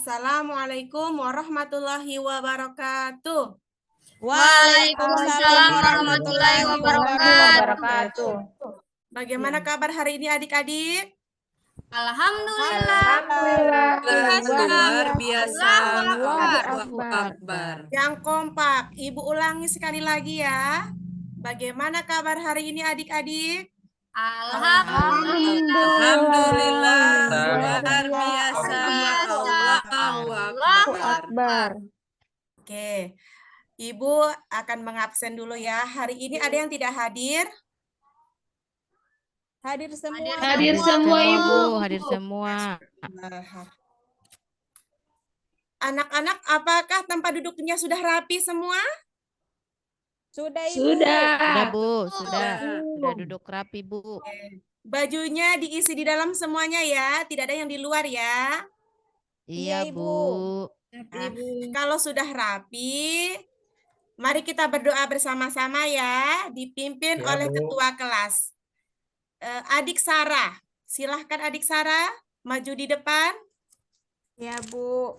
Assalamualaikum warahmatullahi wabarakatuh. Waalaikumsalam warahmatullahi wabarakatuh. Bagaimana kabar hari ini adik-adik? Alhamdulillah. Luar biasa. Allahu Akbar. Yang kompak, Ibu ulangi sekali lagi ya. Bagaimana kabar hari ini adik-adik? Alhamdulillah. Luar biasa. Allahu Akbar. Oke, Ibu akan mengabsen dulu ya. Hari ini ada yang tidak hadir? Hadir semua. Hadir semua Ibu, hadir semua. Anak-anak, apakah tempat duduknya sudah rapi semua? Sudah Ibu. Sudah Bu, sudah duduk rapi Bu. Bajunya diisi di dalam semuanya ya, tidak ada yang di luar ya. Iya Bu. Nah, kalau sudah rapi, mari kita berdoa bersama-sama ya, dipimpin oleh ketua kelas. Adik Sarah, silahkan Adik Sarah maju di depan. Ya Bu,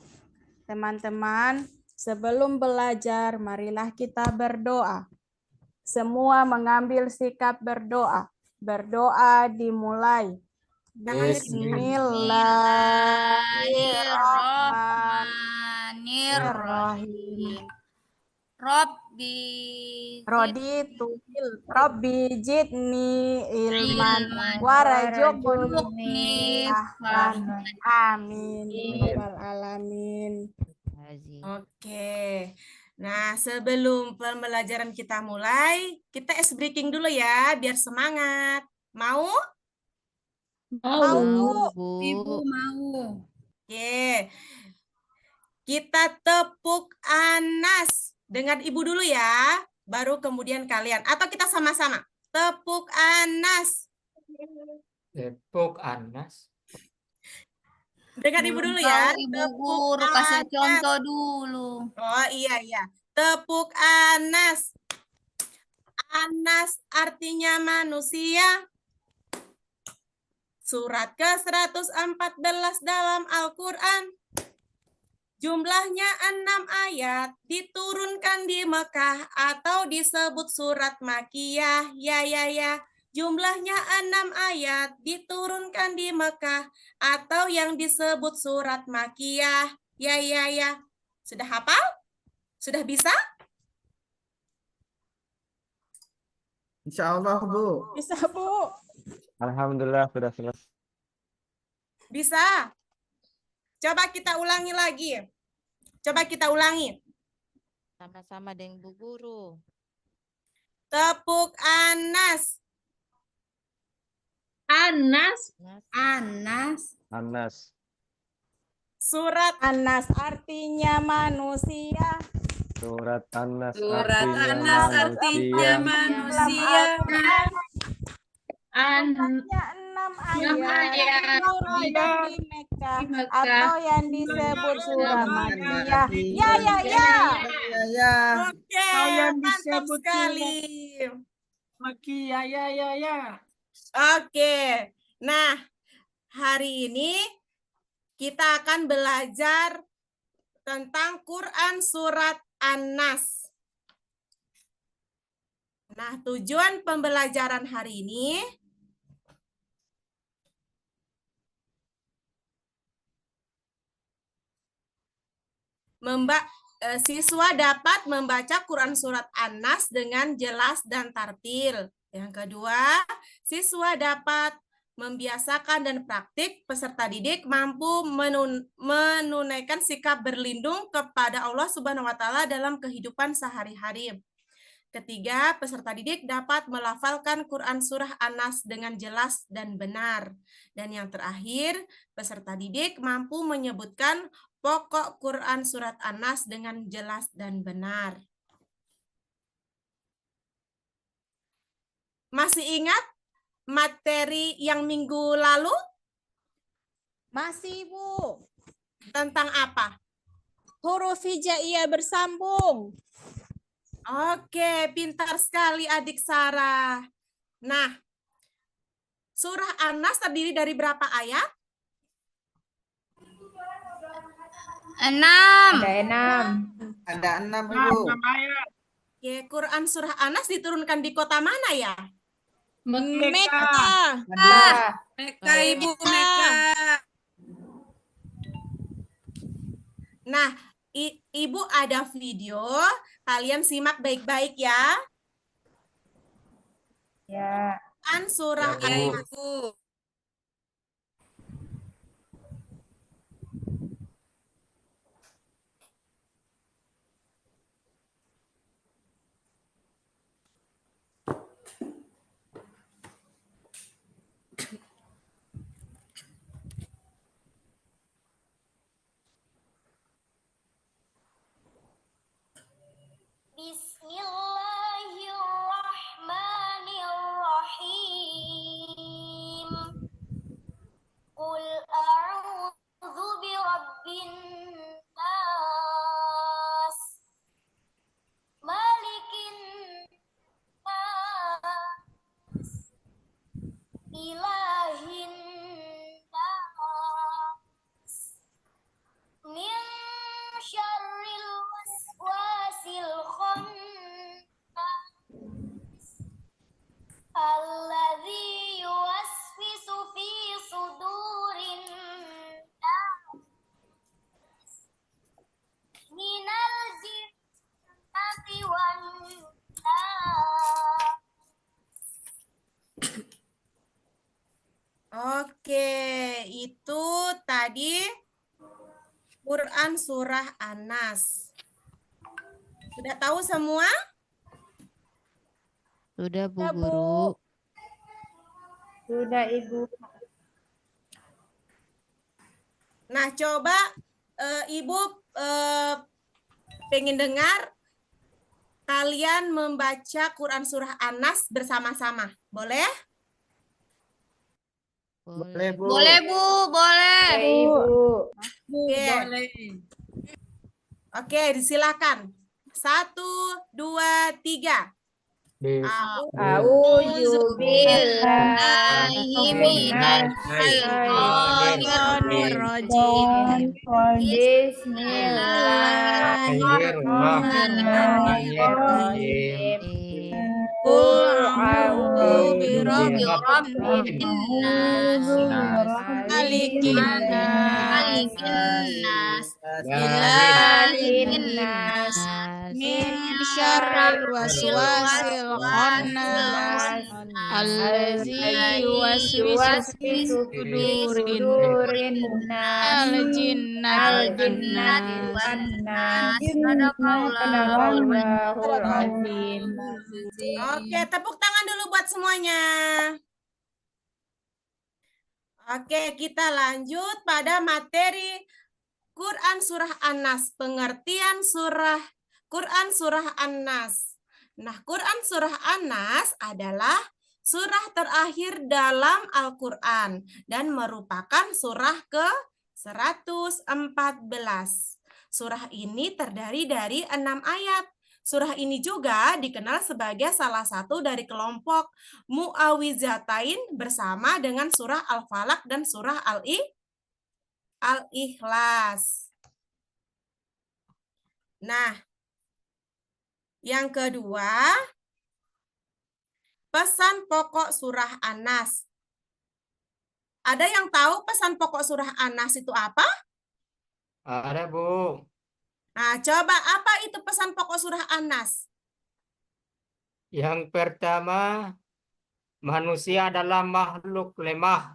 teman-teman, sebelum belajar marilah kita berdoa. Semua mengambil sikap berdoa. Berdoa dimulai. Bismillahirrahmanirrahim. Robbi jidni ilman warzuqni fahman. Amin. Alamin. Oke. Nah, sebelum pembelajaran kita mulai, kita ice breaking dulu ya, biar semangat. Mau? Mau Bu. Ibu mau. Oke. Kita tepuk Anas dengan Ibu dulu ya, baru kemudian kalian. Atau kita sama-sama. Tepuk Anas. Tepuk Anas. Dengan Ibu dulu ya. Ibu guru kasih contoh dulu. Oh iya. Tepuk Anas. Anas artinya manusia. Surat ke-114 dalam Al-Quran. Jumlahnya 6 ayat, diturunkan di Mekah atau disebut surat Makiyah. Ya. Jumlahnya 6 ayat, diturunkan di Mekah atau yang disebut surat Makiyah. Ya. Sudah hafal? Sudah bisa? Insya Allah Bu. Bisa Bu. Alhamdulillah sudah selesai. Bisa. Coba kita ulangi lagi. Sama-sama dengan Bu Guru. Tepuk Anas. Anas. Surat Anas artinya manusia. Surat Anas artinya manusia. Jumlahnya 6 ayat, diturunkan di Mekah atau yang disebut surat Makiyah. Ya. Oke, mantap sekali. Makiyah ya. Oke, nah hari ini kita akan belajar tentang Quran Surat An-Nas. Nah, tujuan pembelajaran hari ini siswa dapat membaca Quran Surat An-Nas dengan jelas dan tartil. Yang kedua, siswa dapat membiasakan dan praktik peserta didik mampu menunaikan sikap berlindung kepada Allah Subhanahu wa Ta'ala dalam kehidupan sehari-hari. Ketiga, peserta didik dapat melafalkan Quran Surah An-Nas dengan jelas dan benar. Dan yang terakhir, peserta didik mampu menyebutkan pokok Quran Surat An-Nas dengan jelas dan benar. Masih ingat materi yang minggu lalu? Masih Bu. Tentang apa? Huruf hijaiyah bersambung. Oke, pintar sekali adik Sarah. Nah, surah An-Nas terdiri dari berapa ayat? 6. Ada 6. Ada 6 Nah, Ibu. namanya Oke, Quran surah Anas diturunkan di kota mana ya? Mekah. Meka, Ibu, Meka. Nah, Ibu ada video, kalian simak baik-baik ya. Ya. Quran surah Ya, Anas. Ibu. Bismillahirrahmanirrahim. Qul a'udzu birabbin nas, malikin nas, ilahin nas, min syarril waswasil khannas, alladzi yuwaswisu fi sudurin nas, minal jinnati wan nas. Oke, itu tadi Quran surah Anas. Sudah tahu semua? Sudah Bu Ya, Bu. Guru. Sudah Ibu. Nah, coba Ibu pengen dengar kalian membaca Quran surah Anas bersama-sama. Boleh? Boleh Bu. Boleh, Bu, boleh. Oke, Ibu. Oke. Boleh. Oke, disilakan. 1, 2, 3. A'udzu billahi minasy Bismillahirrahmanirrahim. Bismillahirrahmanirrahim. Qul a'udzu birabbin nas, malikin nas, ilahin nas, min syarril waswasil khannas, allazi yuwaswisu fi sudurin nas, al-jinnati wan nas. Sadaqallahul azim. Oke, tepuk tangan dulu buat semuanya. Oke, kita lanjut pada materi Quran surah An-Nas, pengertian Quran surah An-Nas. Nah, Quran surah An-Nas adalah surah terakhir dalam Al-Quran dan merupakan surah ke-114. Surah ini terdiri dari 6 ayat. Surah ini juga dikenal sebagai salah satu dari kelompok Mu'awizatain bersama dengan surah Al-Falaq dan surah Al-Ikhlas. Nah, yang kedua, pesan pokok surah An-Nas. Ada yang tahu pesan pokok surah An-Nas itu apa? Ada Bu. Nah, coba apa itu pesan pokok surah An-Nas? Yang pertama, manusia adalah makhluk lemah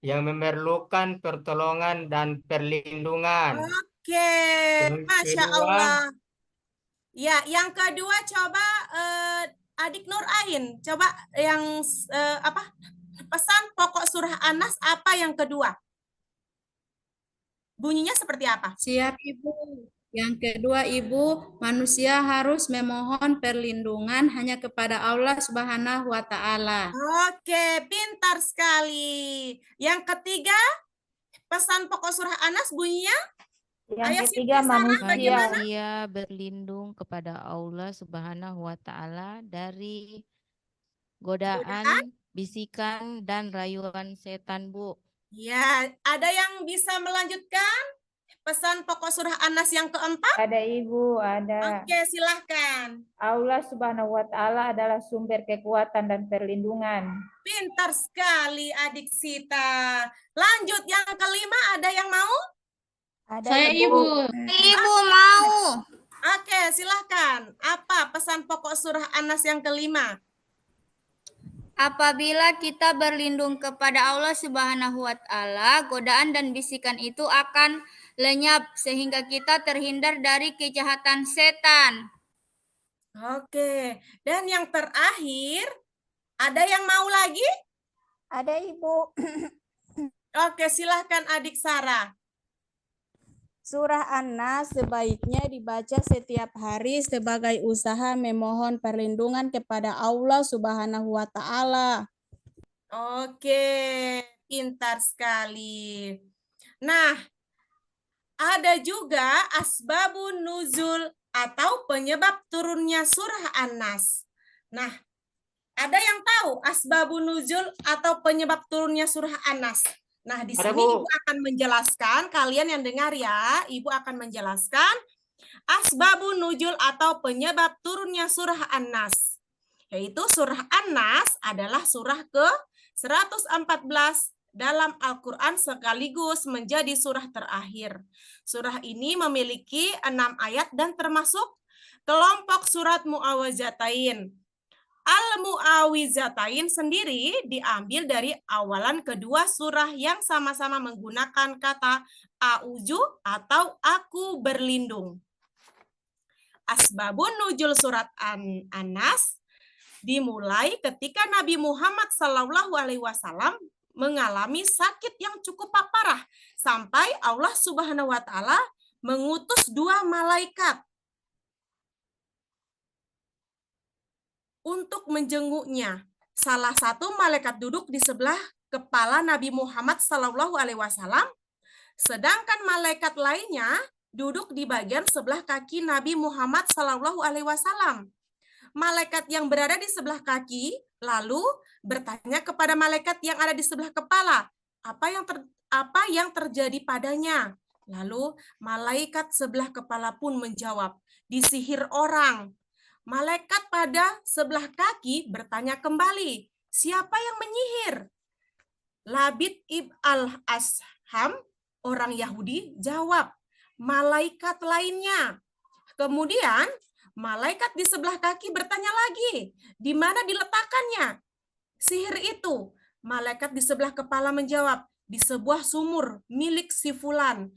yang memerlukan pertolongan dan perlindungan. Oke, Yang Masya kedua, Allah. Ya, yang kedua coba Adik Nur Ain, coba yang apa? Pesan pokok surah An-Nas apa yang kedua? Bunyinya seperti apa? Siap, Ibu. Yang kedua, Ibu, manusia harus memohon perlindungan hanya kepada Allah Subhanahu wa Ta'ala. Oke, pintar sekali. Yang ketiga, pesan pokok surah An-Nas bunyinya? Yang ketiga, manusia Manusia berlindung kepada Allah Subhanahu wa Ta'ala dari godaan, bisikan, dan rayuan setan, Bu. Ya, ada yang bisa melanjutkan pesan pokok surah An-Nas yang keempat? Ada Ibu, ada. Oke, silahkan. Allah Subhanahu wa Ta'ala adalah sumber kekuatan dan perlindungan. Pintar sekali adik Sita. Lanjut yang kelima, ada yang mau? Ada Saya Ibu. Ibu mau. Oke, silahkan. Apa pesan pokok surah An-Nas yang kelima? Apabila kita berlindung kepada Allah Subhanahu wa Ta'ala, godaan dan bisikan itu akan lenyap sehingga kita terhindar dari kejahatan setan. Oke, dan yang terakhir, ada yang mau lagi? Ada Ibu. Oke, silahkan adik Sarah. Surah An-Nas sebaiknya dibaca setiap hari sebagai usaha memohon perlindungan kepada Allah Subhanahu wa Ta'ala. Oke, pintar sekali. Nah, ada juga asbabun nuzul atau penyebab turunnya surah An-Nas. Nah, ada yang tahu asbabun nuzul atau penyebab turunnya surah An-Nas? Nah, di Ada, sini Bu. Ibu akan menjelaskan, kalian yang dengar ya, Ibu akan menjelaskan asbabun nuzul atau penyebab turunnya surah An-Nas. Yaitu surah An-Nas adalah surah ke-114 dalam Al-Quran sekaligus menjadi surah terakhir. Surah ini memiliki 6 ayat dan termasuk kelompok surat Mu'awwizatain. Al-Mu'awwizatain sendiri diambil dari awalan kedua surah yang sama-sama menggunakan kata a'udzu atau aku berlindung. Asbabun nuzul surat An-Nas dimulai ketika Nabi Muhammad SAW mengalami sakit yang cukup parah sampai Allah Subhanahu wa Ta'ala mengutus 2 malaikat untuk menjenguknya. Salah satu malaikat duduk di sebelah kepala Nabi Muhammad SAW, sedangkan malaikat lainnya duduk di bagian sebelah kaki Nabi Muhammad SAW. Malaikat yang berada di sebelah kaki lalu bertanya kepada malaikat yang ada di sebelah kepala, apa yang terjadi padanya? Lalu malaikat sebelah kepala pun menjawab, disihir orang. Malaikat pada sebelah kaki bertanya kembali, siapa yang menyihir? Labid ibn al-Asham, orang Yahudi, jawab, malaikat lainnya. Kemudian malaikat di sebelah kaki bertanya lagi, di mana diletakkannya sihir itu? Malaikat di sebelah kepala menjawab, di sebuah sumur milik si fulan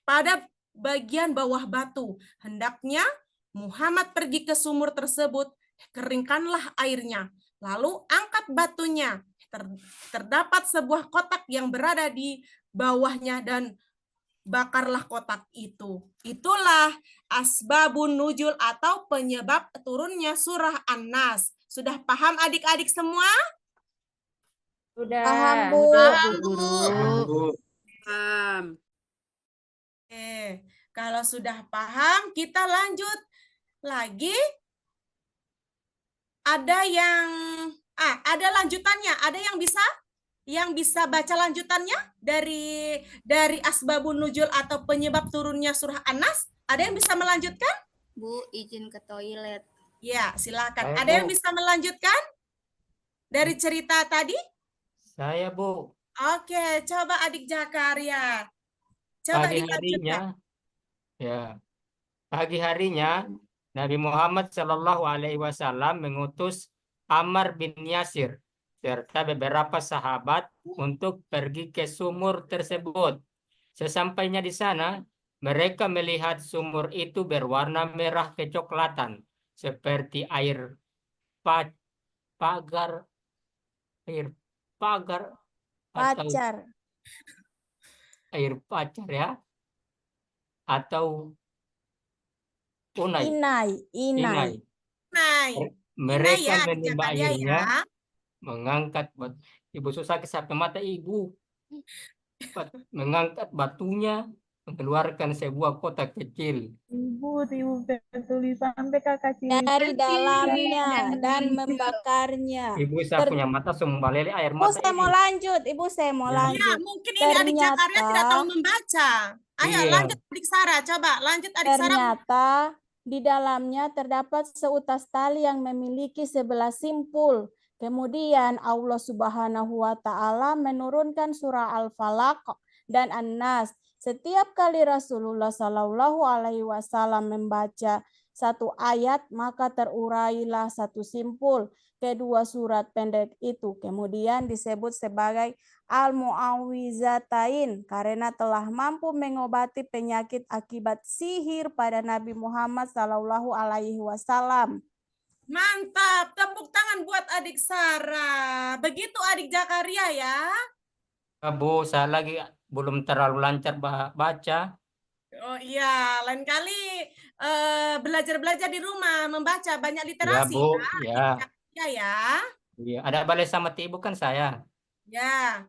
pada bagian bawah batu. Hendaknya Muhammad pergi ke sumur tersebut, keringkanlah airnya, lalu angkat batunya. Terdapat sebuah kotak yang berada di bawahnya dan bakarlah kotak itu. Itulah asbabun nuzul atau penyebab turunnya surah An-Nas. Sudah paham adik-adik semua? Sudah. Paham, Bu. Paham, Bu. Bu. Kalau sudah paham, kita lanjut lagi. Ada yang ada lanjutannya. Ada yang bisa baca lanjutannya dari asbabun nuzul atau penyebab turunnya surah An-Nas? Ada yang bisa melanjutkan? Bu, izin ke toilet. Ya, silakan. Saya, Ada yang Bu. bisa melanjutkan dari cerita tadi? Saya, Bu. Oke, coba adik Zakaria. Coba Pagi dilanjutkan. pagi harinya Nabi Muhammad SAW mengutus Ammar bin Yasir serta beberapa sahabat untuk pergi ke sumur tersebut. Sesampainya di sana, mereka melihat sumur itu berwarna merah kecoklatan, seperti air pagar atau Pacar. air pacar ya, atau unai. Inai. Nah, Mereka ya, adik menimba Zakaria airnya, ya. mengangkat ibu susah kesap mata ibu, mengangkat batunya, mengeluarkan sebuah kota kecil Ibu tulisan sampai kakak ciri. dari dalamnya dan membakarnya. ibu saya punya mata sumbalele air Ibu mata saya ini mau lanjut, Ibu saya mau Ya. Ya, lanjut. mungkin ini adik Zakaria tidak tahu membaca. Ayo Iya. lanjut adik Sarah, coba lanjut adik Sarah. Ternyata di dalamnya terdapat seutas tali yang memiliki 11 simpul. Kemudian Allah Subhanahu wa taala menurunkan surah Al-Falaq dan An-Nas. Setiap kali Rasulullah Shallallahu alaihi wasallam membaca satu ayat, maka terurailah satu simpul. Kedua surat pendek itu kemudian disebut sebagai Al-Mu'awwizatain karena telah mampu mengobati penyakit akibat sihir pada Nabi Muhammad Sallallahu Alaihi Wasallam. Mantap, tepuk tangan buat adik Sarah. Begitu adik Zakaria ya. Bu saya lagi belum terlalu lancar baca Oh iya, lain kali belajar-belajar di rumah, membaca banyak ya literasi Bu ya. ya Ya. Iya, ada balai sama ibu kan saya. Ya,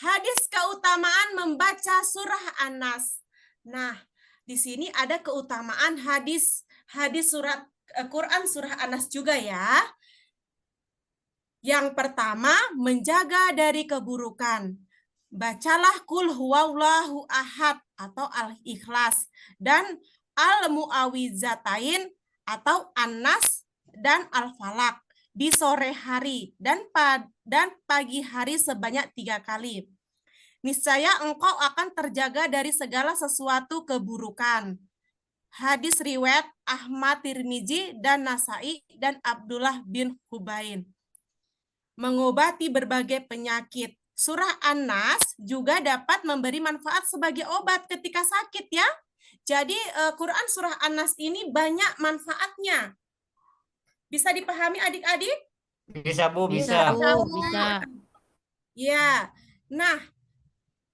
hadis keutamaan membaca surah An-Nas. Nah, di sini ada keutamaan hadis surat Quran surah An-Nas juga ya. Yang pertama, menjaga dari keburukan. Bacalah Qul huwallahu ahad atau Al-Ikhlas dan Al-Mu'awwizatain atau An-Nas dan Al-Falaq di sore hari dan pagi hari sebanyak 3 kali. Niscaya engkau akan terjaga dari segala sesuatu keburukan. Hadis riwayat Ahmad Tirmizi dan Nasai dan Abdullah bin Hubain. Mengobati berbagai penyakit. Surah An-Nas juga dapat memberi manfaat sebagai obat ketika sakit ya. Jadi Quran surah An-Nas ini banyak manfaatnya. Bisa dipahami adik-adik? Bisa Bu, Bisa, bisa. Bu, bisa. Ya. Nah,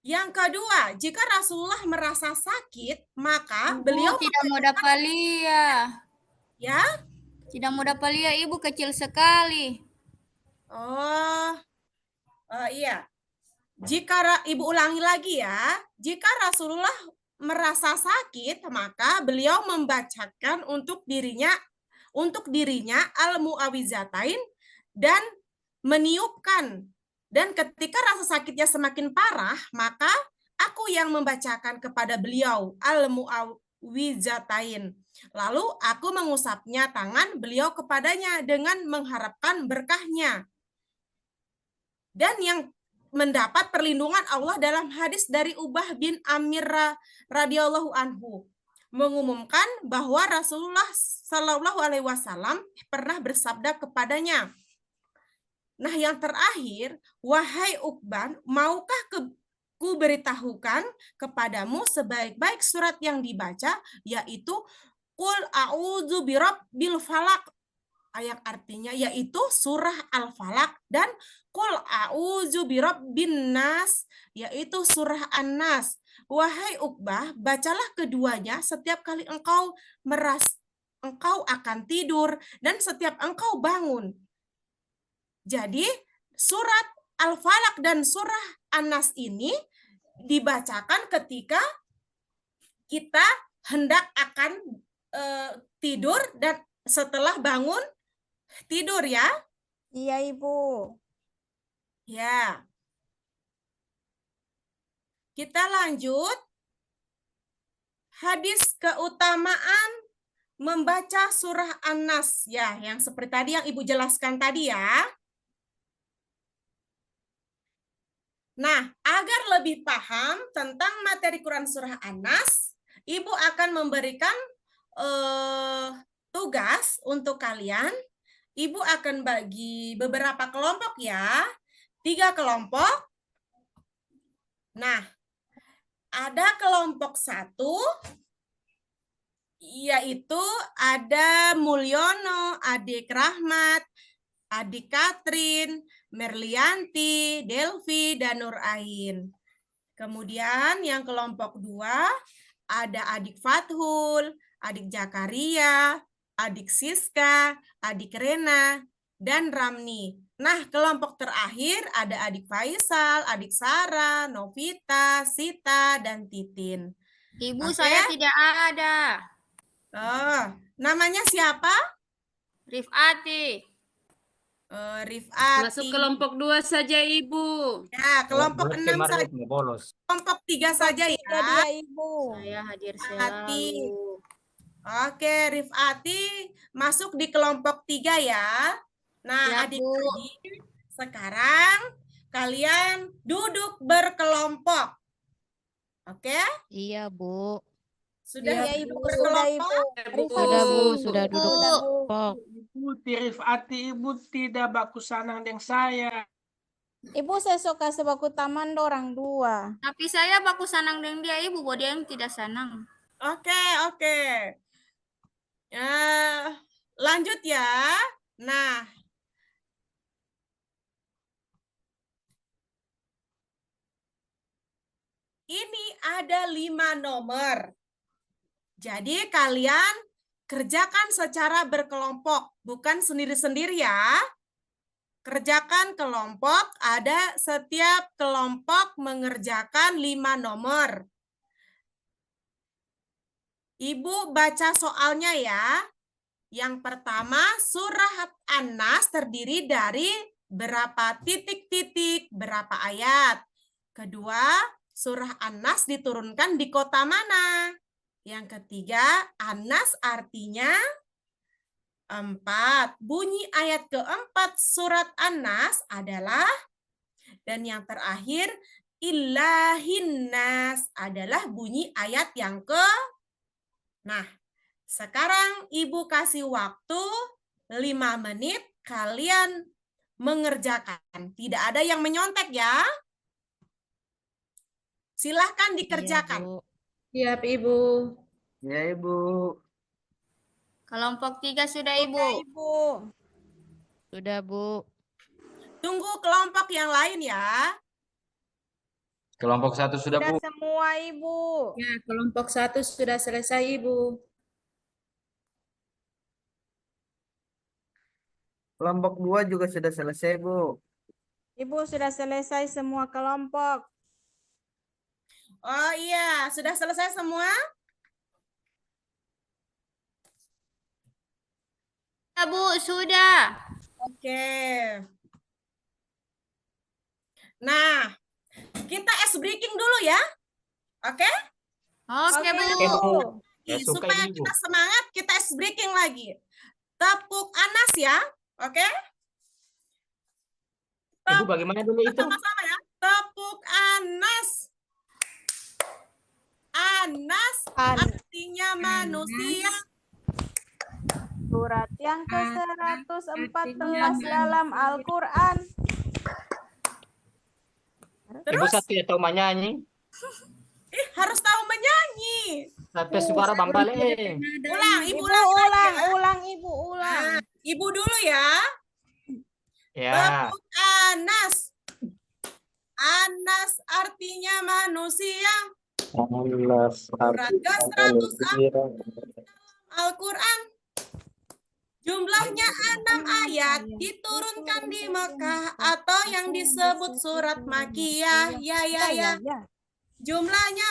yang kedua, jika Rasulullah merasa sakit, maka beliau tidak mudah palia. ya. Tidak mudah palia, Ibu kecil sekali. Oh, iya. Jika Ibu ulangi lagi ya, jika Rasulullah merasa sakit, maka beliau membacakan untuk dirinya Al-Mu'awwizatain dan meniupkan. Dan ketika rasa sakitnya semakin parah, maka aku yang membacakan kepada beliau Al-Mu'awwizatain. Lalu aku mengusapnya tangan beliau kepadanya dengan mengharapkan berkahnya. Dan yang mendapat perlindungan Allah dalam hadis dari Ubah bin Amir radhiyallahu anhu mengumumkan bahwa Rasulullah Shallallahu alaihi wasallam pernah bersabda kepadanya. Nah, yang terakhir, wahai Uqban, maukah ku beritahukan kepadamu sebaik-baik surat yang dibaca, yaitu Qul a'udzu birabbil falaq, yang artinya yaitu surah Al-Falaq, dan Qul a'udzu birabbin nas, yaitu surah An-Nas. Wahai Uqbah, bacalah keduanya setiap kali engkau akan tidur dan setiap engkau bangun. Jadi surat Al-Falaq dan surah An-Nas ini dibacakan ketika kita hendak akan tidur dan setelah bangun tidur ya. Iya, Ibu. Ya. Kita lanjut. Hadis keutamaan membaca surah An-Nas ya, yang seperti tadi yang Ibu jelaskan tadi ya. Nah, agar lebih paham tentang materi Quran surah An-Nas, Ibu akan memberikan tugas untuk kalian. Ibu akan bagi beberapa kelompok ya, 3 kelompok. Nah, ada kelompok 1, yaitu ada Mulyono, Adik Rahmat, Adik Katrin, Merlianti, Delvi, dan Nur Ain. Kemudian yang kelompok 2 ada Adik Fathul, Adik Zakaria, Adik Siska, Adik Rena, dan Ramni. Nah, kelompok terakhir ada Adik Faisal, Adik Sarah, Novita, Sita, dan Titin. Ibu, Oke. saya tidak ada. Oh, namanya siapa? Rifati. Rifati. Masuk kelompok 2 saja, Ibu. Ya, kelompok 6 saja. Mau bolos. Kelompok 3 saja ya. Tiga dia Ibu. Saya hadir Rifati. selalu. Oke, Rifati masuk di kelompok 3 ya. Nah, Siap, Bu. adik-adik, sekarang kalian duduk berkelompok. Oke? Iya, Bu. Sudah Iya Ibu, duduk sudah Ibu. berkelompok? Sudah, Bu. Rifati. Sudah duduk Bu. kelompok. Ibu Rifati, ibu tidak baku sanang dengan saya. Ibu saya suka sebaku taman dorang dua. Tapi saya baku sanang dengan dia, Ibu, bahwa dia yang tidak sanang. Oke, oke. Lanjut ya. Nah, ini ada 5 nomor. Jadi kalian kerjakan secara berkelompok, bukan sendiri-sendiri ya. Kerjakan kelompok, ada setiap kelompok mengerjakan 5 nomor. Ibu baca soalnya ya. Yang pertama, surah An-Nas terdiri dari berapa titik-titik, berapa ayat. Kedua, surah An-Nas diturunkan di kota mana? Yang ketiga, An-Nas artinya 4. Bunyi ayat keempat surat An-Nas adalah, dan yang terakhir, Ilahinnas adalah bunyi ayat yang Nah, sekarang Ibu kasih waktu 5 menit, kalian mengerjakan. Tidak ada yang menyontek ya. Silahkan dikerjakan. Iya, Bu. Siap, Ibu. Ya, Ibu. Kelompok 3 sudah, Sudah, Ibu. Ibu. Sudah, Bu. Tunggu kelompok yang lain ya. Kelompok 1 sudah, Sudah Bu. semua Ibu. Ya, kelompok 1 sudah selesai, Ibu. Kelompok 2 juga sudah selesai, Bu. Ibu sudah selesai semua kelompok. Oh iya, sudah selesai semua? Ya, Bu, sudah. Oke. Nah, kita ice breaking dulu ya. Oke? Oke, Bu. Oke, Bu. Ya, suka Supaya ini, Bu. kita semangat, kita ice breaking lagi. Tepuk Anas ya. Oke? Ibu bagaimana dulu itu? Sama-sama ya. Tepuk Anas. Anas artinya manusia. Surat yang ke-114 dalam Al-Quran. Ibu satu ya tahu menyanyi. Harus tahu menyanyi. Sampai suara bambale. Ulang, Ibu Ibu ulang lagi ya. ulang, Ibu ulang. Nah, Ibu dulu ya. Ya. Tepuk Anas. Anas artinya manusia. Surat ke-114 Al-Quran. Jumlahnya 6 ayat diturunkan di Mekah atau yang disebut surat Makiyah. Ya. Jumlahnya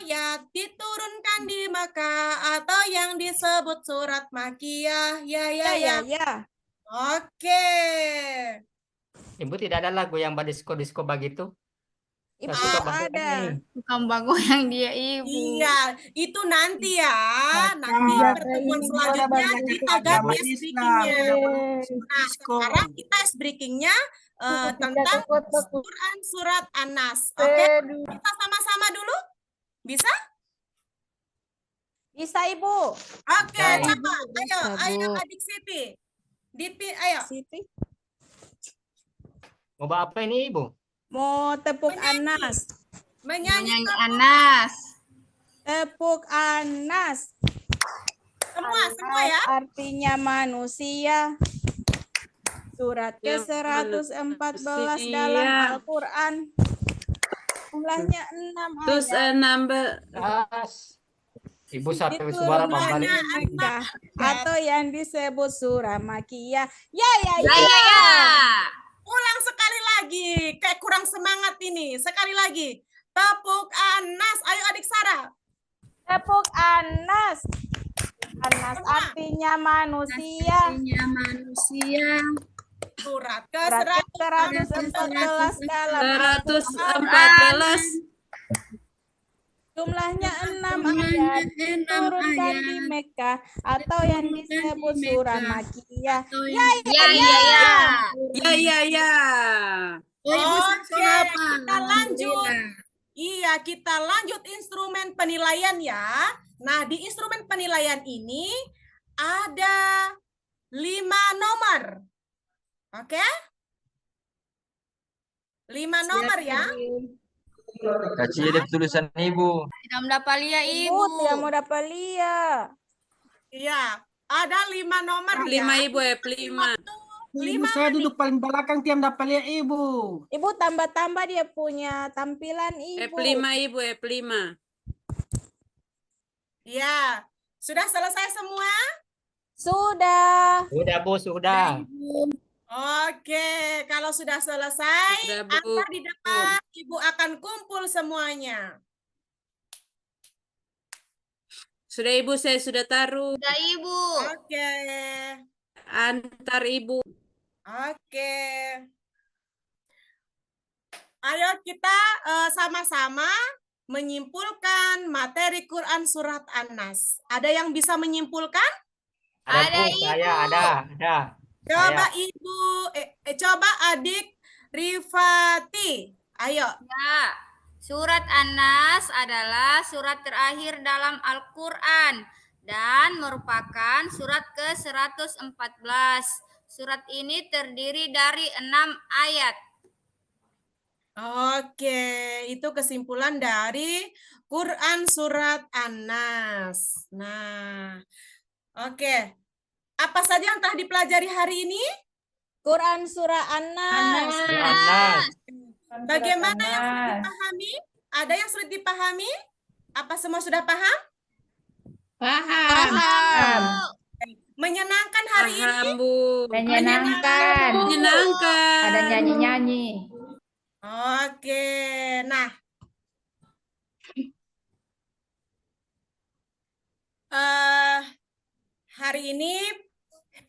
6 ayat diturunkan di Mekah atau yang disebut surat Makiyah. Ya. Oke. Ibu tidak ada lagu yang badisko-disko begitu? Ibu Saya suka banget ada. ini. Bukan bago yang dia, Ibu. Iya, itu nanti ya. Nanti Nah, pertemuan ini selanjutnya ada kita banyak ganti agama ice Islam. breakingnya. Nah, sekarang kita ice breakingnya tentang Quran surat An-Nas. Oke, kita sama-sama dulu. Bisa? Bisa Ibu. Oke, Baik. coba. Ayo Bu. adik Siti. Ayo. Siti. Mau bawa apa ini, Ibu? Mau tepuk Anas. Menyanyi Menyanyi Anas. Tepuk Anas. semua ya. Anas artinya manusia. Surat ke-114 dalam Al-Quran. Jumlahnya 6 Terus ayat. Ibu satu suara bambale. Mekah atau yang disebut surah Makiyah. Ya. Ulang sekali lagi. Kayak kurang semangat ini. Sekali lagi. Tepuk Anas. Ayo adik Sarah. Tepuk Anas. Anas artinya manusia. Artinya manusia. Surat ke Surat 114 dalam 114. jumlahnya 6 Jumlahnya ayat. 6 Turunkan di ayat. Mekah atau yang Turunkan di disebut surah Mekah. Makkiyah. Atau Ya, yang ya, ya. Oh, Ibu Oke, surah apa? kita lanjut. Alhamdulillah. Iya, kita lanjut instrumen penilaian ya. Nah, di instrumen penilaian ini ada 5 nomor. Oke? 5 nomor ya. Kecil ada tulisan Ibu. Tidak mendapat lihat Ibu Ibu. tidak mau dapat lihat. Iya, ada 5 nomor ya. Ibu, F5. Ibu, saya duduk paling belakang, tiap dapat lihat Ibu. Ibu tambah-tambah dia punya tampilan Ibu. Ibu, F5. Iya. Sudah selesai semua? Sudah. Sudah, Bu, sudah. Oke, kalau sudah selesai, Sudah, Bu. angka di depan Ibu akan kumpul semuanya. Sudah Ibu, saya sudah taruh. Sudah Ibu. Oke. Antar Ibu. Oke. Ayo kita sama-sama menyimpulkan materi Quran Surat An-Nas. Ada yang bisa menyimpulkan? Ada, Bu, saya Ibu. ada. Coba Ibu, coba adik Rifati. Ayo. Ya, surat An-Nas adalah surat terakhir dalam Al-Quran dan merupakan surat ke-114. Surat ini terdiri dari 6 ayat. Oke, itu kesimpulan dari Quran Surat An-Nas. Nah, oke. Apa saja yang telah dipelajari hari ini? Quran surah An-Nas. Anas. Bagaimana yang sulit dipahami? Ada yang sulit dipahami? Apa semua sudah paham? Paham. Menyenangkan hari ini? Paham, Bu. Menyenangkan. Menyenangkan. Ada nyanyi-nyanyi. Oke, nah. Hari ini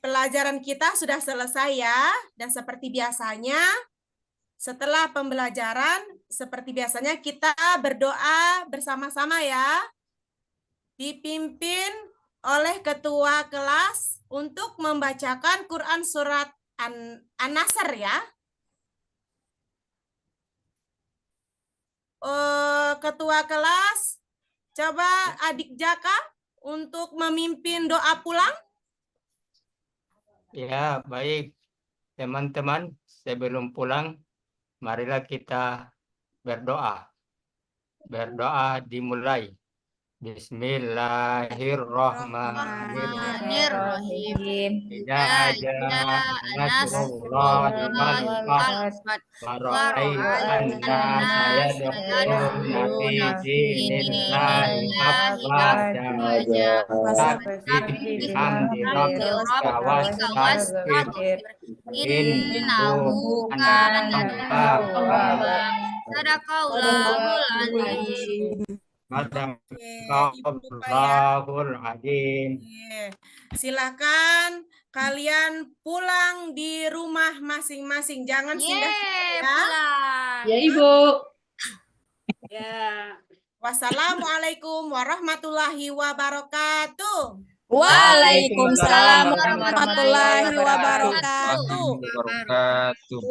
pelajaran kita sudah selesai ya. Dan seperti biasanya, setelah pembelajaran, seperti biasanya kita berdoa bersama-sama ya. Dipimpin oleh ketua kelas untuk membacakan Quran Surat An-Nasr ya. Ketua kelas, coba adik Jaka untuk memimpin doa pulang. Ya, baik. Teman-teman, sebelum pulang, marilah kita berdoa. Berdoa dimulai. Bismillahirrahmanirrahim. Tidak ada nasrullah Warai anda saya dokter nabi dinillahi afwaja Tapi hamdi rabbika wastakfir Innahu kana Sadaqallahul azim. Sadaqallahul azim. Silakan kalian pulang di rumah masing-masing. Jangan singgah-singgah ya. Pulang. Ya, Ibu. Ya. Wassalamualaikum warahmatullahi wabarakatuh. Waalaikumsalam warahmatullahi wabarakatuh. Wabarakatuh.